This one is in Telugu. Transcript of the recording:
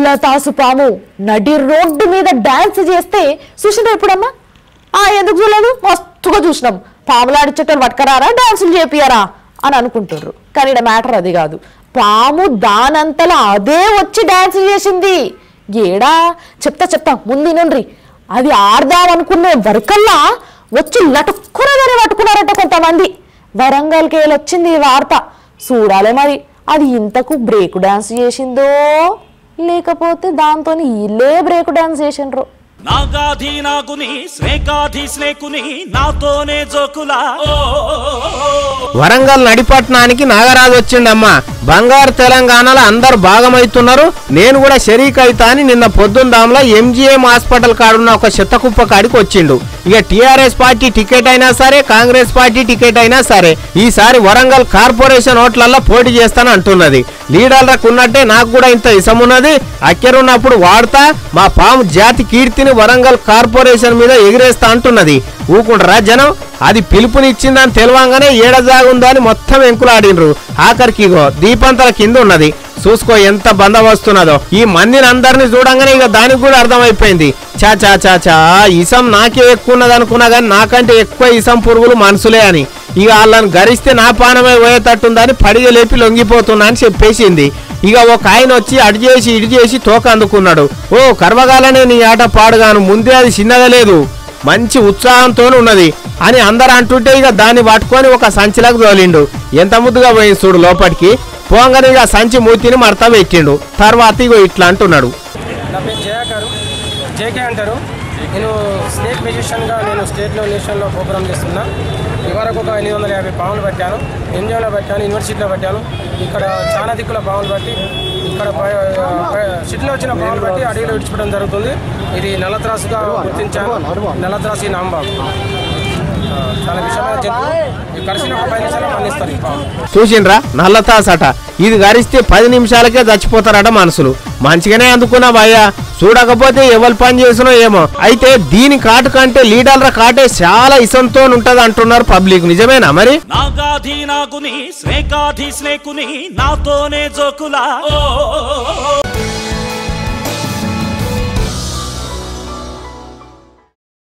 నల్ల తాసుపాము నడి రోడ్డు మీద డాన్స్ చేస్తే చూసినా ఎప్పుడమ్మా? ఎందుకు చూడలేదు? మస్తుగా చూసినాం. పాములాడి చెట్టులు పట్టుకరారా, డాన్సులు చేపియారా అని అనుకుంటుర్రు. కానీ ఇక్కడ మ్యాటర్ అది కాదు. పాము దానంతలా అదే వచ్చి డాన్స్ చేసింది. ఏడా చెప్తా ముందు నుండ్రి. అది ఆడదాం అనుకునే వరకల్లా వచ్చి లటుక్కునదని పట్టుకున్నారట కొంతమంది. వరంగల్కి వచ్చింది ఈ వార్త. చూడాలి మరి అది ఇంతకు బ్రేక్ డాన్స్ చేసిందో లేకపోతే దాంతో ఇల్లే బ్రేక్ డాన్స్ చేసిండ్రు. నాగాధి నాగుని స్నేకాధి స్నేకుని నాతోనే జోకులా. వరంగల్ నడిపట్నానికి నాగరాజు వచ్చిండమ్మా. బంగారు తెలంగాణలో అందరు భాగమవుతున్నారు, నేను కూడా షరీక్ అయితా అని నిన్న పొద్దుందాంలో ఎంజీఎం హాస్పిటల్ కాడున్న ఒక చెత్తకుప్ప కాడికి వచ్చిండు. ఇక టీఆర్ఎస్ పార్టీ టికెట్ అయినా సరే, కాంగ్రెస్ పార్టీ టికెట్ అయినా సరే ఈసారి వరంగల్ కార్పొరేషన్ ఓట్లల్లో పోటీ చేస్తాను అంటున్నది. లీడర్లకు ఉన్నట్టే నాకు కూడా ఇంత ఇసమున్నది, అక్కరున్నప్పుడు వాడతా, మా పాము జాతి కీర్తిని వరంగల్ కార్పొరేషన్ మీద ఎగిరేస్తా అంటున్నది. ఊకుంటారా జనం? అది పిలుపునిచ్చిందని తెలియంగానే ఏడజాగుందో అని మొత్తం ఎంకులాడినరు. ఆఖరికి ఇగో దీపంతల కింద ఉన్నది. చూసుకో ఎంత బందవస్తున్నదో. ఈ మందిని అందరినీ చూడంగానే ఇక దానికి కూడా అర్థమైపోయింది. చా ఇసం నాకే ఎక్కువ ఉన్నది అనుకున్నా కానీ నాకంటే ఎక్కువ ఇసం పురుగులు మనుషులే అని. ఇక వాళ్ళని గరిస్తే నా పానమే పోయేటట్టుందని పడిగ లేపి లొంగిపోతున్నా అని చెప్పేసింది. ఇక ఒక ఆయన వచ్చి అడి చేసి ఇడి చేసి తోక అందుకున్నాడు. ఓ కర్వగాలనే నీ ఆట పాడుగాను, ముందే అది చిన్నగా లేదు, మంచి ఉత్సాహంతో ఉన్నది అని అందరు అంటుంటే ఇక దాన్ని పట్టుకొని ఒక సంచిలకు తోలిండు. ఎంత ముద్దుగా పోయింది చూడు లోపలికి. పోంగని ఇక సంచి మూతిని మడత పెట్టిండు. తర్వాత ఇగో ఇట్లా అంటున్నాడు. నా పేరు జేకే అంటారు. నేను స్నేక్ మ్యూజిషియన్గా నేను స్టేట్లో నేషనల్లో ప్రోగ్రామ్ చేస్తున్నా. ఇవరకు ఒక 850 పాములు పట్టాను. ఎంజిఎంలో పట్టాను, యూనివర్సిటీలో పట్టాను. ఇక్కడ చాలా దిక్కుల పాములు పట్టి ఇక్కడ సిటీలో వచ్చిన పాములు బట్టి అడవిలో విడిచిపెట్టడం జరుగుతుంది. ఇది నల్లత్రాసుగా గుర్తించాను. నల్లత్రాసు నాంబాబు చాలా విషయమైన జంతువు. కరిసిన ఒక 10 నిమిషాలు మన్నిస్తారు ఈ పాము. చూసిండ్రా నల్లతాసట. ఇది గరిస్తే 10 నిమిషాలకే చచ్చిపోతారట మనుషులు. మంచిగానే అందుకున్నా భయ్యా, చూడకపోతే ఎవరు పని చేసినో ఏమో. అయితే దీని కాటు కంటే లీడర్ల కాటే చాలా ఇసంతో ఉంటది అంటున్నారు పబ్లిక్. నిజమేనా మరి? నాగాధి నాగుని స్నేకాధి స్నేకుని నాతోనే జోకులా.